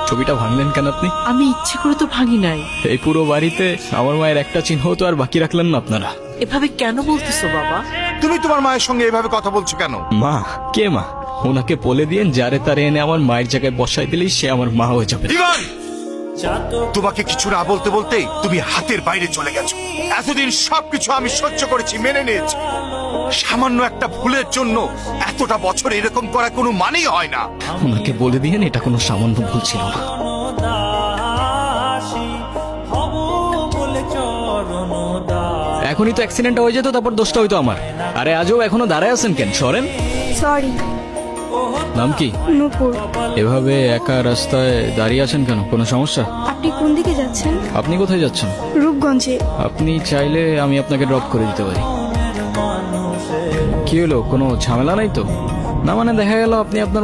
ছবিটা ভাঙলেন কেন আপনি? আমি ইচ্ছে করে তো ভাঙি নাই। এই পুরো বাড়িতে আমার মায়ের একটা চিহ্ন তো আর বাকি রাখলেন না আপনারা। এভাবে কেন বলতেছো বাবা? তুমি তোমার মায়ের সঙ্গে এভাবে কথা বলছো কেন? মা? কে মা? ওনাকে বলে দিয়েন যারে তারে এনে আমার মায়ের জায়গায় বসাই দিলেই সে আমার মা হয়ে যাবে। ইভান, তোমাকে কিছু না বলতে বলতেই তুমি হাতের বাইরে চলে গেছো। এতদিন সবকিছু আমি সহ্য করেছি, মেনে নিয়েছি। সামান্য একটা ভুলের জন্য এতটা বছর এরকম করা কোনো মানেই হয় না। ওনাকে বলে দিয়েন এটা কোনো সামান্য ভুল ছিল না। এখনই তো অ্যাক্সিডেন্ট হয়ে যেত, তারপর দোষটা হইতো আমার। আরে আজও এখনো দাঁড়ায় আছেন কেন? সরেন। সরি। নাম কি? নূপুর। এভাবে একা রাস্তায় দাঁড়িয়ে আছেন কেন? কোনো সমস্যা? আপনি কোন দিকে যাচ্ছেন? আপনি কোথায় যাচ্ছেন? রূপগঞ্জে। আপনি চাইলে আমি আপনাকে ড্রপ করে দিতে পারি। কি হলো, কোনো ঝামেলা নাই তো? না মানে দেখা গেল আপনি আপনার